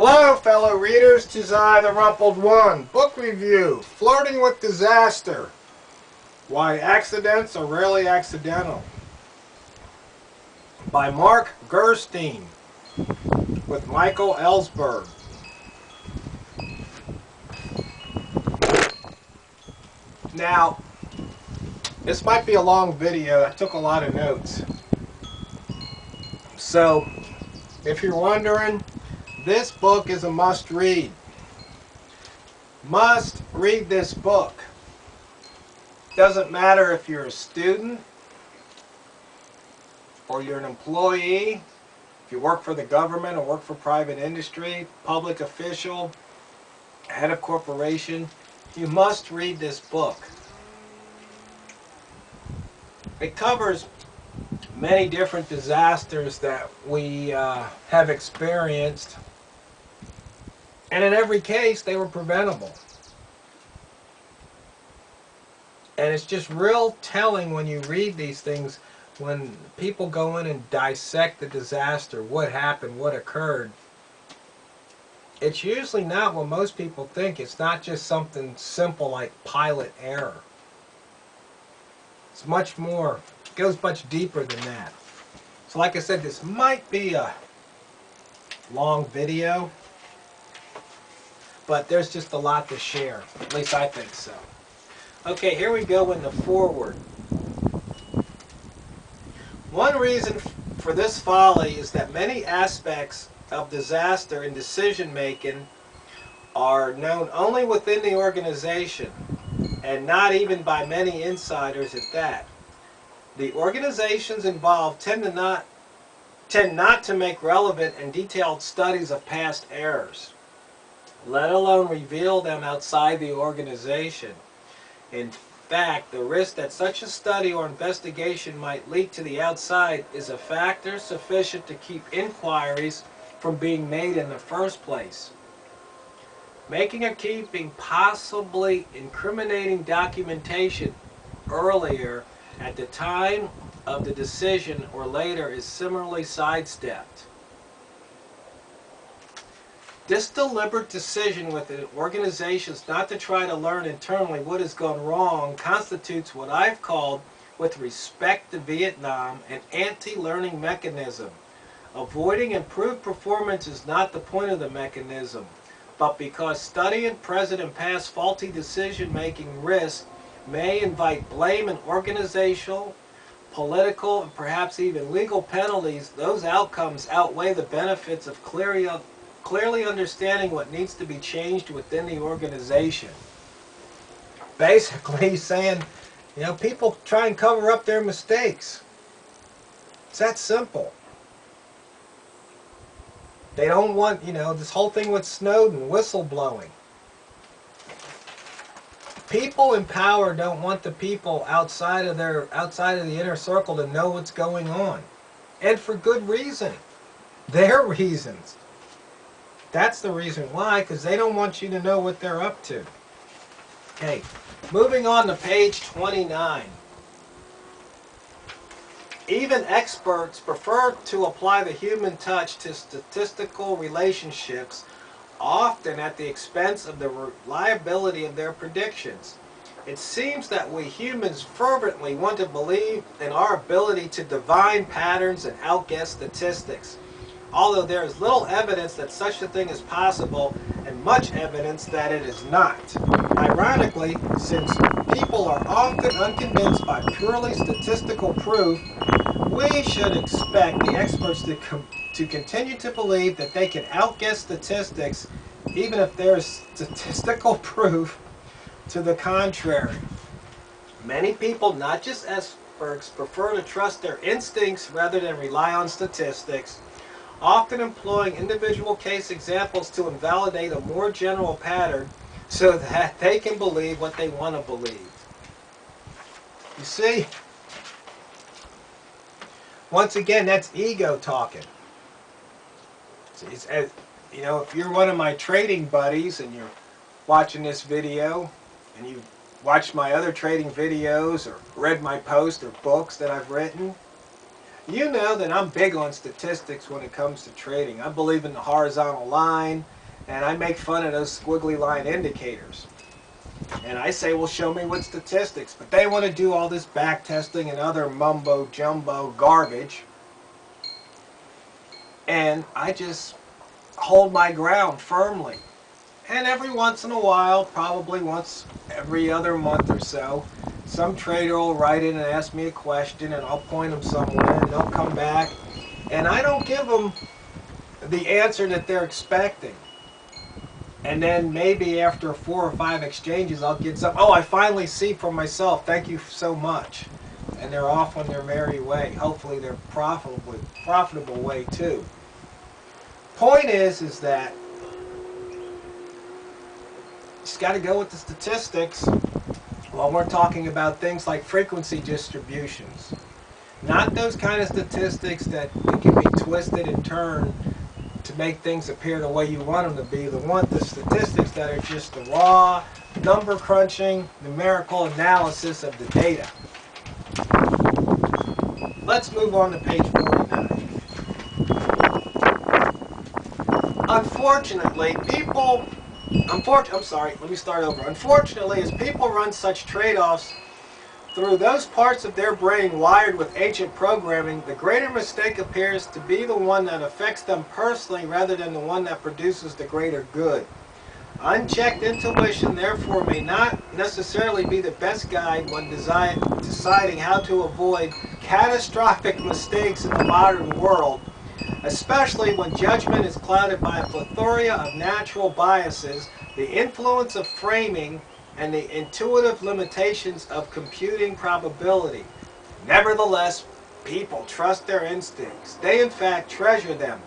Hello, fellow readers. 'Tis I, TheRumpledOne. Book review: Flirting with Disaster. Why Accidents Are Rarely Accidental. By Marc Gerstein with Michael Ellsberg. Now, this might be a long video. I took a lot of notes. So, if you're wondering, this book is a must-read. Must read this book. Doesn't matter if you're a student or you're an employee, if you work for the government or work for private industry, public official, head of corporation, you must read this book. It covers many different disasters that we have experienced, and in every case they were preventable. And it's just real telling when you read these things, when people go in and dissect the disaster, what happened, what occurred. It's usually not what most people think. It's not just something simple like pilot error. It's much more, it goes much deeper than that. So like I said, this might be a long video, but there's just a lot to share. At least I think so. Okay, here we go in the foreword. One reason for this folly is that many aspects of disaster and decision making are known only within the organization, and not even by many insiders at that. The organizations involved tend not to make relevant and detailed studies of past errors, let alone reveal them outside the organization. In fact, the risk that such a study or investigation might leak to the outside is a factor sufficient to keep inquiries from being made in the first place. Making or keeping possibly incriminating documentation earlier at the time of the decision or later is similarly sidestepped. This deliberate decision within organizations not to try to learn internally what has gone wrong constitutes what I've called, with respect to Vietnam, an anti-learning mechanism. Avoiding improved performance is not the point of the mechanism, but because studying present and past faulty decision-making risks may invite blame and organizational, political, and perhaps even legal penalties, those outcomes outweigh the benefits of clearly understanding what needs to be changed within the organization. Basically saying, you know, people try and cover up their mistakes. It's that simple. They don't want, you know, this whole thing with Snowden, whistleblowing. People in power don't want the people outside of the inner circle to know what's going on. And for good reason. Their reasons. That's the reason why, because they don't want you to know what they're up to. Okay, moving on to page 29. Even experts prefer to apply the human touch to statistical relationships, often at the expense of the reliability of their predictions. It seems that we humans fervently want to believe in our ability to divine patterns and outguess statistics, although there is little evidence that such a thing is possible and much evidence that it is not. Ironically, since people are often unconvinced by purely statistical proof, we should expect the experts to continue to believe that they can outguess statistics even if there is statistical proof to the contrary. Many people, not just experts, prefer to trust their instincts rather than rely on statistics, often employing individual case examples to invalidate a more general pattern so that they can believe what they want to believe. You see? Once again, that's ego talking. It's, you know, if you're one of my trading buddies and you're watching this video and you've watched my other trading videos or read my posts or books that I've written, You know that I'm big on statistics when it comes to trading. I believe in the horizontal line, and I make fun of those squiggly line indicators. And I say, well, show me with statistics. But they want to do all this back testing and other mumbo jumbo garbage. And I just hold my ground firmly. And every once in a while, probably once every other month or so, some trader will write in and ask me a question, and I'll point them somewhere, and they'll come back. And I don't give them the answer that they're expecting. And then maybe after 4 or 5 exchanges, I'll get some, oh, I finally see for myself, thank you so much. And they're off on their merry way. Hopefully their profitable way too. Point is that just got to go with the statistics while we're talking about things like frequency distributions. Not those kind of statistics that can be twisted and turned to make things appear the way you want them to be. The statistics that are just the raw, number crunching, numerical analysis of the data. Let's move on to page 49. Unfortunately, as people run such trade-offs through those parts of their brain wired with ancient programming, the greater mistake appears to be the one that affects them personally rather than the one that produces the greater good. Unchecked intuition, therefore, may not necessarily be the best guide when deciding how to avoid catastrophic mistakes in the modern world, especially when judgment is clouded by a plethora of natural biases, the influence of framing, and the intuitive limitations of computing probability. Nevertheless, people trust their instincts. They, in fact, treasure them.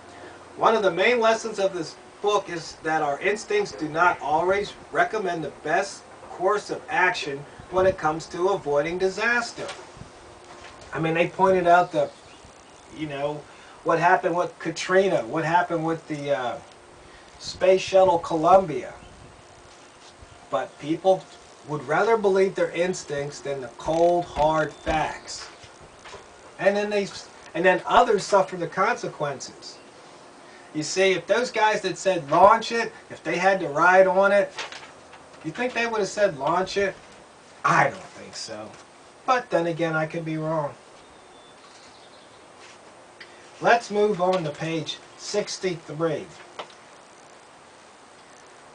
One of the main lessons of this book is that our instincts do not always recommend the best course of action when it comes to avoiding disaster. I mean, they pointed out what happened with Katrina, what happened with the Space Shuttle Columbia. But people would rather believe their instincts than the cold, hard facts. And then others suffer the consequences. You see, if those guys that said launch it, if they had to ride on it, you think they would have said launch it? I don't think so. But then again, I could be wrong. Let's move on to page 63.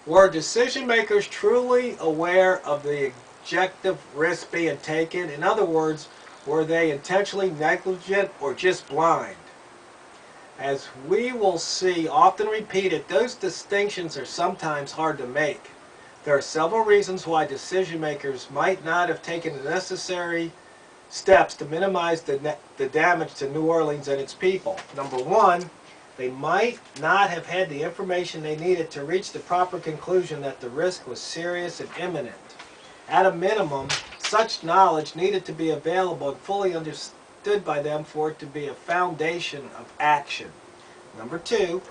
Were decision makers truly aware of the objective risk being taken? In other words, were they intentionally negligent or just blind? As we will see often repeated, those distinctions are sometimes hard to make. There are several reasons why decision makers might not have taken the necessary steps to minimize the damage to New Orleans and its people. Number one, they might not have had the information they needed to reach the proper conclusion that the risk was serious and imminent. At a minimum, such knowledge needed to be available and fully understood by them for it to be a foundation of action. Number two,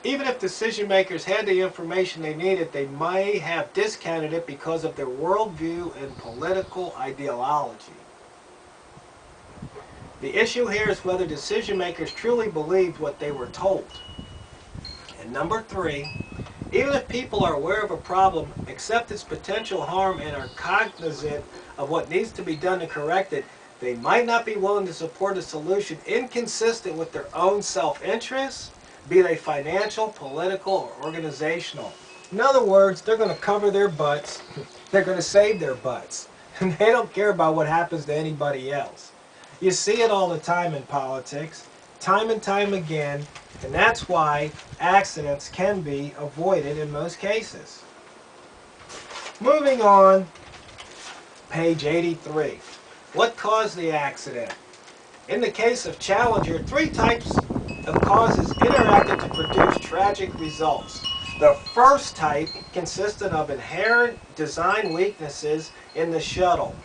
even if decision makers had the information they needed, they may have discounted it because of their worldview and political ideology. The issue here is whether decision makers truly believed what they were told. And number three, even if people are aware of a problem, accept its potential harm, and are cognizant of what needs to be done to correct it, they might not be willing to support a solution inconsistent with their own self-interest, be they financial, political, or organizational. In other words, they're going to cover their butts, they're going to save their butts, and they don't care about what happens to anybody else. You see it all the time in politics, time and time again, and that's why accidents can be avoided in most cases. Moving on, page 83. What caused the accident? In the case of Challenger, 3 types of causes interacted to produce tragic results. The first type consisted of inherent design weaknesses in the shuttle.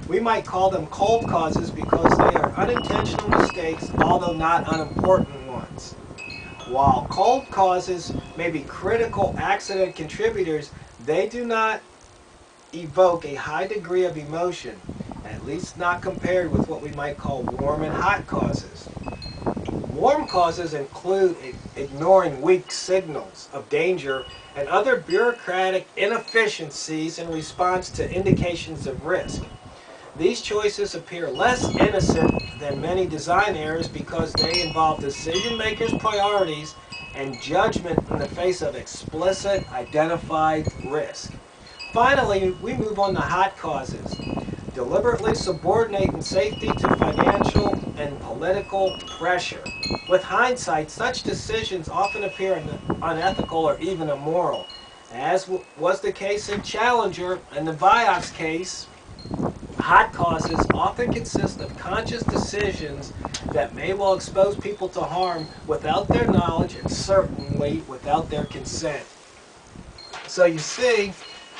We might call them cold causes because they are unintentional mistakes, although not unimportant ones. While cold causes may be critical accident contributors, they do not evoke a high degree of emotion. at least not compared with what we might call warm and hot causes. Warm causes include ignoring weak signals of danger and other bureaucratic inefficiencies in response to indications of risk. These choices appear less innocent than many design errors because they involve decision makers' priorities and judgment in the face of explicit, identified risk. Finally, we move on to hot causes. Deliberately subordinating safety to financial and political pressure. With hindsight, such decisions often appear unethical or even immoral. As was the case in Challenger and the Vioxx case, hot causes often consist of conscious decisions that may well expose people to harm without their knowledge and certainly without their consent. So you see,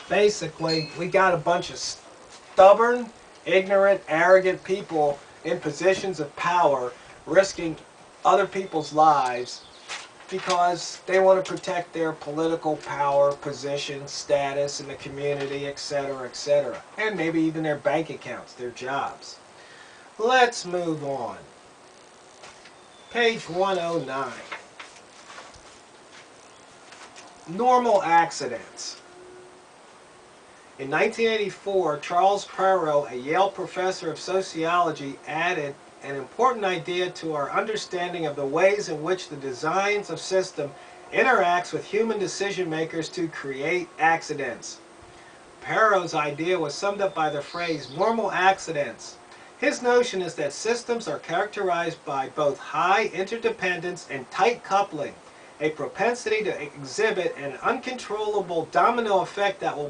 basically, we got a bunch of stubborn, ignorant, arrogant people in positions of power risking other people's lives because they want to protect their political power, position, status in the community, etc., etc., and maybe even their bank accounts, their jobs. Let's move on. Page 109. Normal accidents. In 1984, Charles Perrow, a Yale professor of sociology, added an important idea to our understanding of the ways in which the designs of system interacts with human decision makers to create accidents. Perrow's idea was summed up by the phrase normal accidents. His notion is that systems are characterized by both high interdependence and tight coupling, a propensity to exhibit an uncontrollable domino effect that will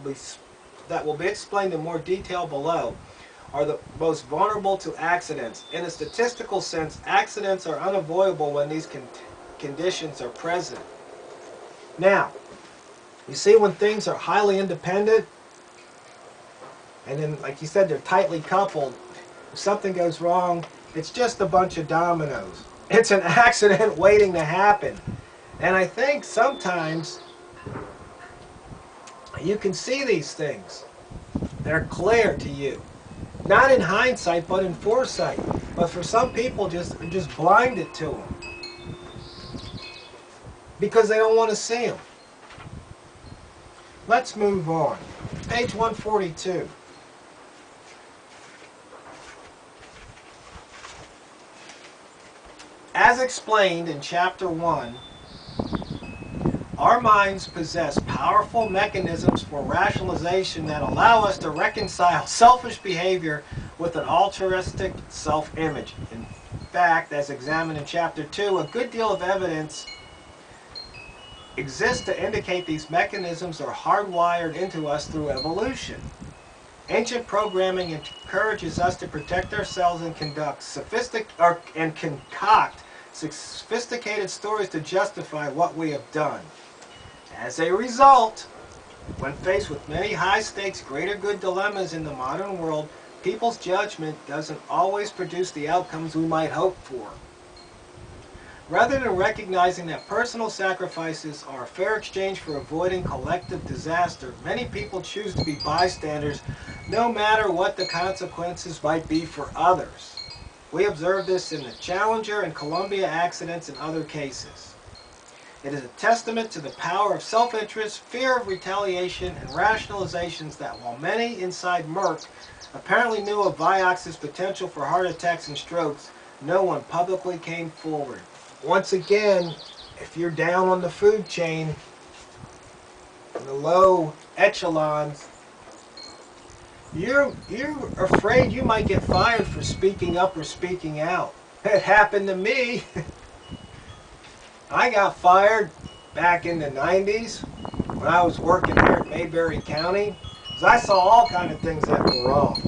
be explained in more detail below, are the most vulnerable to accidents. In a statistical sense, accidents are unavoidable when these conditions are present. Now, you see when things are highly independent, and then, like you said, they're tightly coupled, if something goes wrong, it's just a bunch of dominoes. It's an accident waiting to happen. And I think sometimes you can see these things. They're clear to you. Not in hindsight, but in foresight. But for some people, just blinded to them. Because they don't want to see them. Let's move on. Page 142. As explained in Chapter 1, our minds possess powerful mechanisms for rationalization that allow us to reconcile selfish behavior with an altruistic self-image. In fact, as examined in Chapter 2, a good deal of evidence exists to indicate these mechanisms are hardwired into us through evolution. Ancient programming encourages us to protect ourselves and concoct sophisticated stories to justify what we have done. As a result, when faced with many high-stakes, greater good dilemmas in the modern world, people's judgment doesn't always produce the outcomes we might hope for. Rather than recognizing that personal sacrifices are a fair exchange for avoiding collective disaster, many people choose to be bystanders no matter what the consequences might be for others. We observe this in the Challenger and Columbia accidents and other cases. It is a testament to the power of self-interest, fear of retaliation, and rationalizations that while many inside Merck apparently knew of Vioxx's potential for heart attacks and strokes, no one publicly came forward. Once again, if you're down on the food chain, in the low echelons, you're afraid you might get fired for speaking up or speaking out. It happened to me. I got fired back in the 90s when I was working here at Mayberry County, because I saw all kinds of things that were wrong.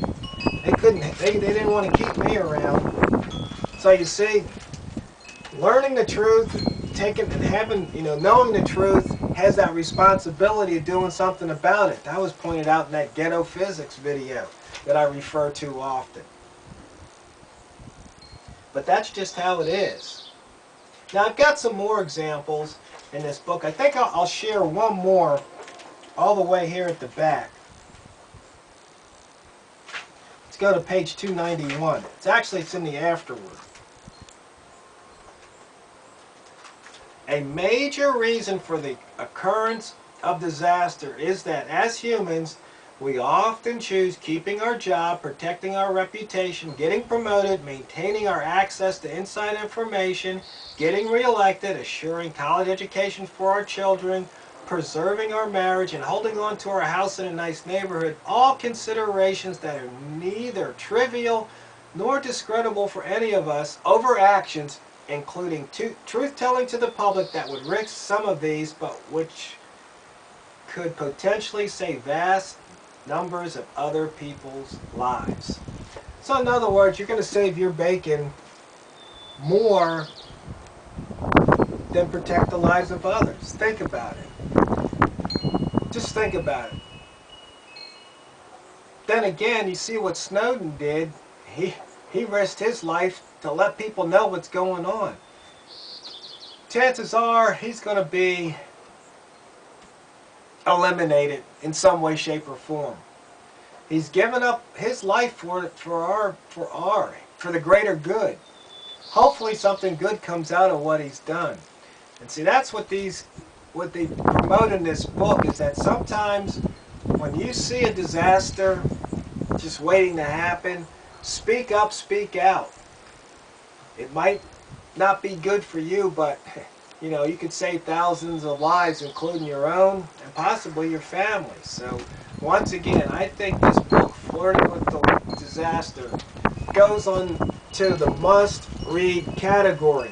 They didn't want to keep me around. So you see, learning the truth, knowing the truth has that responsibility of doing something about it. That was pointed out in that ghetto physics video that I refer to often. But that's just how it is. Now I've got some more examples in this book. I think I'll share one more all the way here at the back. Let's go to page 291. It's in the afterword. A major reason for the occurrence of disaster is that as humans, we often choose keeping our job, protecting our reputation, getting promoted, maintaining our access to inside information, getting reelected, assuring college education for our children, preserving our marriage, and holding on to our house in a nice neighborhood, all considerations that are neither trivial nor discreditable for any of us, over actions including truth-telling to the public that would risk some of these, but which could potentially save vast numbers of other people's lives. So in other words, you're going to save your bacon more than protect the lives of others. Think about it. Just think about it. Then again, you see what Snowden did. He risked his life to let people know what's going on. Chances are he's going to be eliminated in some way, shape, or form. He's given up his life for the greater good. Hopefully something good comes out of what he's done. And see, that's what they promote in this book, is that sometimes when you see a disaster just waiting to happen, speak up, speak out. It might not be good for you, but you know, you could save thousands of lives, including your own and possibly your family. So once again, I think this book, Flirting with the Disaster, goes on to the must-read category.